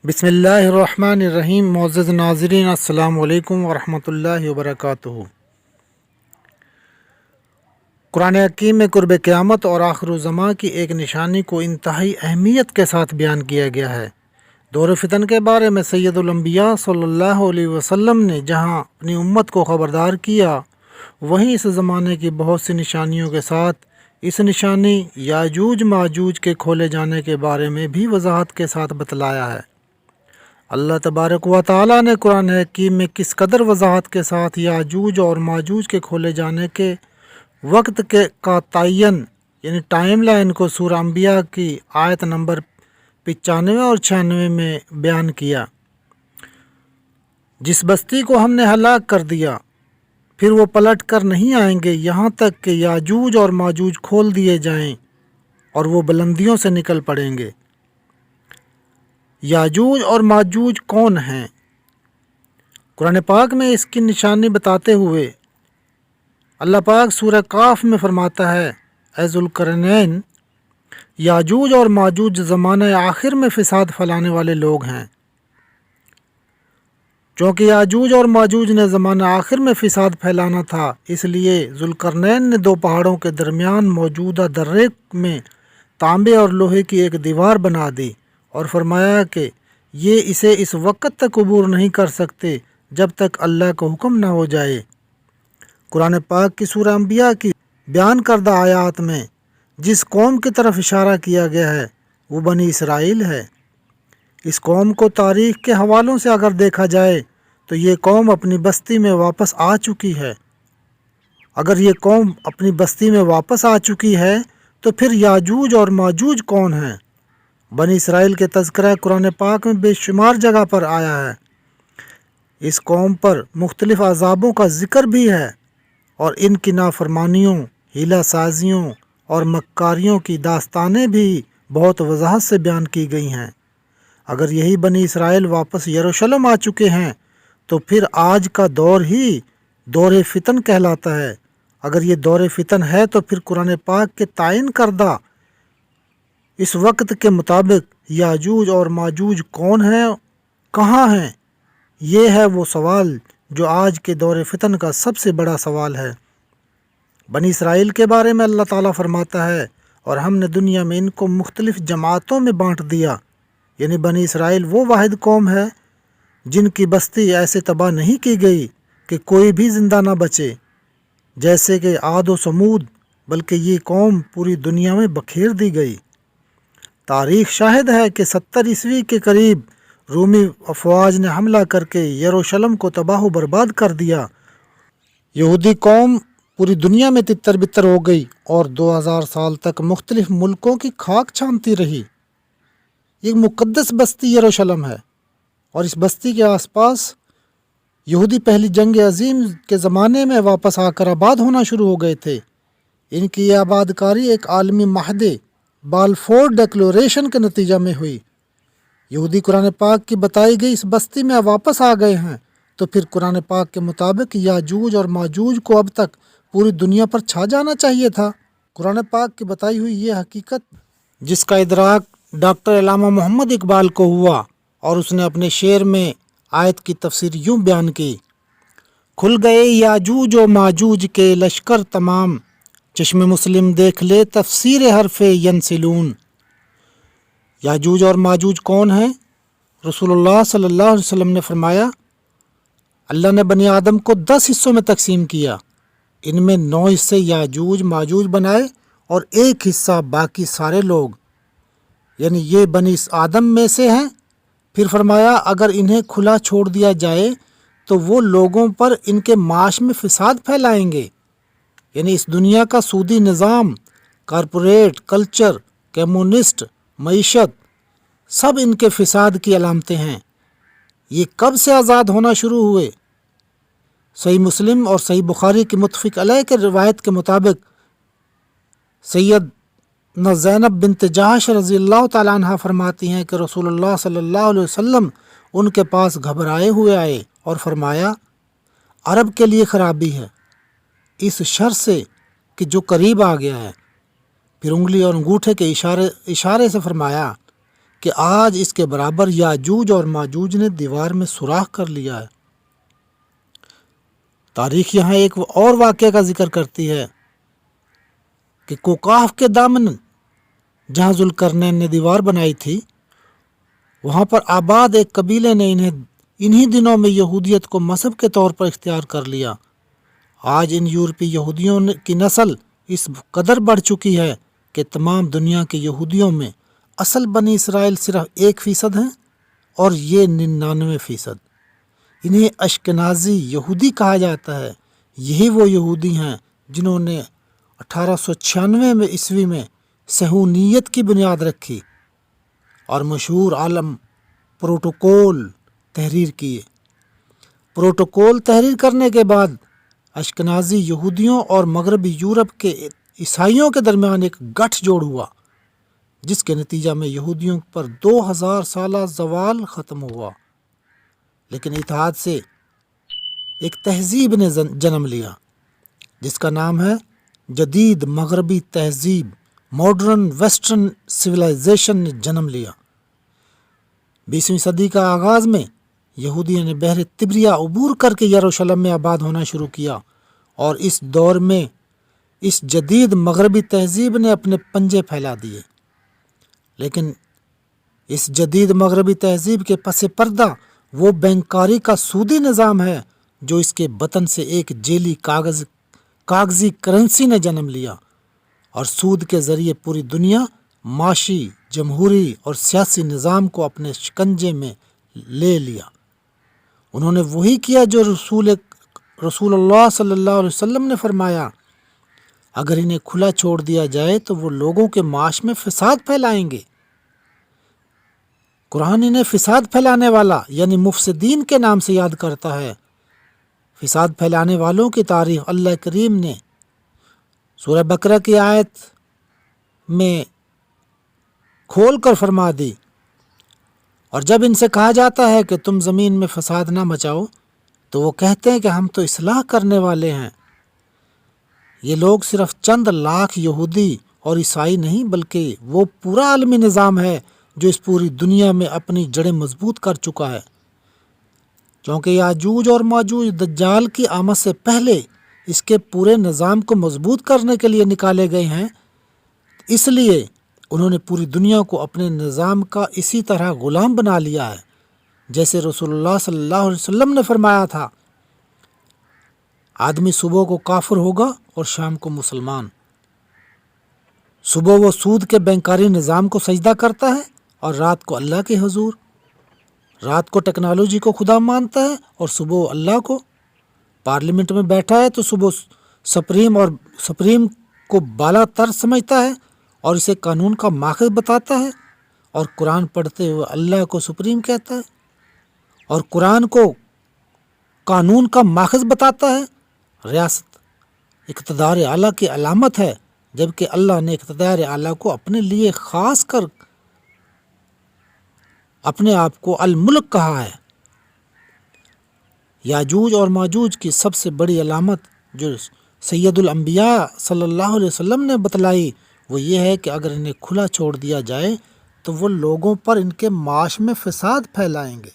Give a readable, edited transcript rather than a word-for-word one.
بسم اللہ الرحمن الرحیم۔ معزز ناظرین، السلام علیکم ورحمۃ اللہ وبرکاتہ۔ قرآن حکیم میں قرب قیامت اور آخر الزماں کی ایک نشانی کو انتہائی اہمیت کے ساتھ بیان کیا گیا ہے۔ دور فتن کے بارے میں سید الانبیاء صلی اللہ علیہ وسلم نے جہاں اپنی امت کو خبردار کیا، وہیں اس زمانے کی بہت سی نشانیوں کے ساتھ اس نشانی یاجوج ماجوج کے کھولے جانے کے بارے میں بھی وضاحت کے ساتھ بتلایا ہے۔ اللہ تبارک و تعالیٰ نے قرآن حکیم میں کس قدر وضاحت کے ساتھ یاجوج اور ماجوج کے کھولے جانے کے وقت کا تعین یعنی ٹائم لائن کو سورہ انبیاء کی آیت نمبر 95 اور 96 میں بیان کیا۔ جس بستی کو ہم نے ہلاک کر دیا، پھر وہ پلٹ کر نہیں آئیں گے یہاں تک کہ یاجوج اور ماجوج کھول دیے جائیں اور وہ بلندیوں سے نکل پڑیں گے۔ یاجوج اور ماجوج کون ہیں؟ قرآن پاک میں اس کی نشانی بتاتے ہوئے اللہ پاک سورہ کاف میں فرماتا ہے، اے ذوالقرنین، یاجوج اور ماجوج زمانہ آخر میں فساد پھیلانے والے لوگ ہیں۔ چونکہ یاجوج اور ماجوج نے زمانہ آخر میں فساد پھیلانا تھا، اس لیے ذوالقرنین نے دو پہاڑوں کے درمیان موجودہ درے میں تانبے اور لوہے کی ایک دیوار بنا دی اور فرمایا کہ یہ اسے اس وقت تک عبور نہیں کر سکتے جب تک اللہ کا حکم نہ ہو جائے۔ قرآن پاک کی سورہ انبیاء کی بیان کردہ آیات میں جس قوم کی طرف اشارہ کیا گیا ہے وہ بنی اسرائیل ہے۔ اس قوم کو تاریخ کے حوالوں سے اگر دیکھا جائے تو یہ قوم اپنی بستی میں واپس آ چکی ہے۔ اگر یہ قوم اپنی بستی میں واپس آ چکی ہے تو پھر یاجوج اور ماجوج کون ہیں؟ بنی اسرائیل کے تذکرہ قرآن پاک میں بے شمار جگہ پر آیا ہے۔ اس قوم پر مختلف عذابوں کا ذکر بھی ہے اور ان کی نافرمانیوں، ہیلہ سازیوں اور مکاریوں کی داستانیں بھی بہت وضاحت سے بیان کی گئی ہیں۔ اگر یہی بنی اسرائیل واپس یروشلم آ چکے ہیں تو پھر آج کا دور ہی دور فتن کہلاتا ہے۔ اگر یہ دور فتن ہے تو پھر قرآن پاک کے تعین کردہ اس وقت کے مطابق یاجوج اور ماجوج کون ہیں، کہاں ہیں؟ یہ ہے وہ سوال جو آج کے دور فتن کا سب سے بڑا سوال ہے۔ بنی اسرائیل کے بارے میں اللہ تعالیٰ فرماتا ہے، اور ہم نے دنیا میں ان کو مختلف جماعتوں میں بانٹ دیا، یعنی بنی اسرائیل وہ واحد قوم ہے جن کی بستی ایسے تباہ نہیں کی گئی کہ کوئی بھی زندہ نہ بچے، جیسے کہ عاد و سمود، بلکہ یہ قوم پوری دنیا میں بکھیر دی گئی۔ تاریخ شاہد ہے کہ 70 عیسوی کے قریب رومی افواج نے حملہ کر کے یروشلم کو تباہ و برباد کر دیا۔ یہودی قوم پوری دنیا میں تتر بتر ہو گئی اور 2000 سال تک مختلف ملکوں کی خاک چھانتی رہی۔ ایک مقدس بستی یروشلم ہے اور اس بستی کے آس پاس یہودی پہلی جنگ عظیم کے زمانے میں واپس آ کر آباد ہونا شروع ہو گئے تھے۔ ان کی یہ آباد کاری ایک عالمی معاہدے بالفور ڈیکلوریشن کے نتیجہ میں ہوئی۔ یہودی قرآن پاک کی بتائی گئی اس بستی میں واپس آ گئے ہیں، تو پھر قرآن پاک کے مطابق یاجوج اور ماجوج کو اب تک پوری دنیا پر چھا جانا چاہیے تھا۔ قرآن پاک کی بتائی ہوئی یہ حقیقت جس کا ادراک ڈاکٹر علامہ محمد اقبال کو ہوا، اور اس نے اپنے شعر میں آیت کی تفسیر یوں بیان کی: کھل گئے یاجوج و ماجوج کے لشکر تمام، چشم مسلم دیکھ لے تفسیر حرف ینسلون۔ یاجوج اور ماجوج کون ہیں؟ رسول اللہ صلی اللہ علیہ وسلم نے فرمایا، اللہ نے بنی آدم کو 10 حصوں میں تقسیم کیا، ان میں 9 حصے یاجوج ماجوج بنائے اور 1 حصہ باقی سارے لوگ، یعنی یہ بنی آدم میں سے ہیں۔ پھر فرمایا اگر انہیں کھلا چھوڑ دیا جائے تو وہ لوگوں پر ان کے معاش میں فساد پھیلائیں گے، یعنی اس دنیا کا سودی نظام، کارپوریٹ کلچر، کمیونسٹ معیشت، سب ان کے فساد کی علامتیں ہیں۔ یہ کب سے آزاد ہونا شروع ہوئے؟ صحیح مسلم اور صحیح بخاری کی متفق علیہ کے روایت کے مطابق سیدنا زینب بنت جہش رضی اللہ تعالیٰ عنہ فرماتی ہیں کہ رسول اللہ صلی اللہ علیہ وسلم ان کے پاس گھبرائے ہوئے آئے اور فرمایا، عرب کے لیے خرابی ہے اس شر سے کہ جو قریب آ گیا ہے۔ پھر انگلی اور انگوٹھے کے اشارے سے فرمایا کہ آج اس کے برابر یاجوج اور ماجوج نے دیوار میں سوراخ کر لیا ہے۔ تاریخ یہاں ایک اور واقعے کا ذکر کرتی ہے کہ کوکاف کے دامن جہاں ذوالقرنین نے دیوار بنائی تھی، وہاں پر آباد ایک قبیلے نے انہی دنوں میں یہودیت کو مذہب کے طور پر اختیار کر لیا۔ آج ان یورپی یہودیوں کی نسل اس قدر بڑھ چکی ہے کہ تمام دنیا کے یہودیوں میں اصل بنی اسرائیل صرف 1% ہیں اور یہ 99%۔ انہیں اشکنازی یہودی کہا جاتا ہے۔ یہی وہ یہودی ہیں جنہوں نے 1896 عیسوی میں صہیونیت کی بنیاد رکھی اور مشہور عالم پروٹوکول تحریر کیے۔ پروٹوکول تحریر کرنے کے بعد اشکنازی یہودیوں اور مغربی یورپ کے عیسائیوں کے درمیان ایک گٹھ جوڑ ہوا، جس کے نتیجہ میں یہودیوں پر 2000 سالہ زوال ختم ہوا۔ لیکن اتحاد سے ایک تہذیب نے جنم لیا جس کا نام ہے جدید مغربی تہذیب، ماڈرن ویسٹرن سویلائزیشن نے جنم لیا۔ 20ویں صدی کا آغاز میں یہودیوں نے بحر طبریہ عبور کر کے یروشلم میں آباد ہونا شروع کیا، اور اس دور میں اس جدید مغربی تہذیب نے اپنے پنجے پھیلا دیے۔ لیکن اس جدید مغربی تہذیب کے پس پردہ وہ بینکاری کا سودی نظام ہے جو اس کے بطن سے ایک جیلی کاغذی کرنسی نے جنم لیا، اور سود کے ذریعے پوری دنیا معاشی، جمہوری اور سیاسی نظام کو اپنے شکنجے میں لے لیا۔ انہوں نے وہی کیا جو رسول اللہ صلی اللہ علیہ وسلم نے فرمایا، اگر انہیں کھلا چھوڑ دیا جائے تو وہ لوگوں کے معاش میں فساد پھیلائیں گے۔ قرآن انہیں فساد پھیلانے والا یعنی مفسدین کے نام سے یاد کرتا ہے۔ فساد پھیلانے والوں کی تعریف اللہ کریم نے سورہ بقرہ کی آیت میں کھول کر فرما دی، اور جب ان سے کہا جاتا ہے کہ تم زمین میں فساد نہ مچاؤ تو وہ کہتے ہیں کہ ہم تو اصلاح کرنے والے ہیں۔ یہ لوگ صرف چند لاکھ یہودی اور عیسائی نہیں بلکہ وہ پورا عالمی نظام ہے جو اس پوری دنیا میں اپنی جڑیں مضبوط کر چکا ہے۔ کیونکہ یاجوج اور ماجوج دجال کی آمد سے پہلے اس کے پورے نظام کو مضبوط کرنے کے لیے نکالے گئے ہیں، اس لیے انہوں نے پوری دنیا کو اپنے نظام کا اسی طرح غلام بنا لیا ہے جیسے رسول اللہ صلی اللہ علیہ وسلم نے فرمایا تھا، آدمی صبح کو کافر ہوگا اور شام کو مسلمان۔ صبح وہ سود کے بینکاری نظام کو سجدہ کرتا ہے اور رات کو اللہ کے حضور، رات کو ٹیکنالوجی کو خدا مانتا ہے اور صبح اللہ کو۔ پارلیمنٹ میں بیٹھا ہے تو صبح سپریم کو بالا تر سمجھتا ہے اور اسے قانون کا ماخذ بتاتا ہے، اور قرآن پڑھتے ہوئے اللہ کو سپریم کہتا ہے اور قرآن کو قانون کا ماخذ بتاتا ہے۔ ریاست اقتدار اعلیٰ کی علامت ہے، جبکہ اللہ نے اقتدار اعلیٰ کو اپنے لیے خاص کر اپنے آپ کو الملک کہا ہے۔ یاجوج اور ماجوج کی سب سے بڑی علامت جو سید الانبیاء صلی اللہ علیہ وسلم نے بتلائی وہ یہ ہے کہ اگر انہیں کھلا چھوڑ دیا جائے تو وہ لوگوں پر ان کے معاش میں فساد پھیلائیں گے۔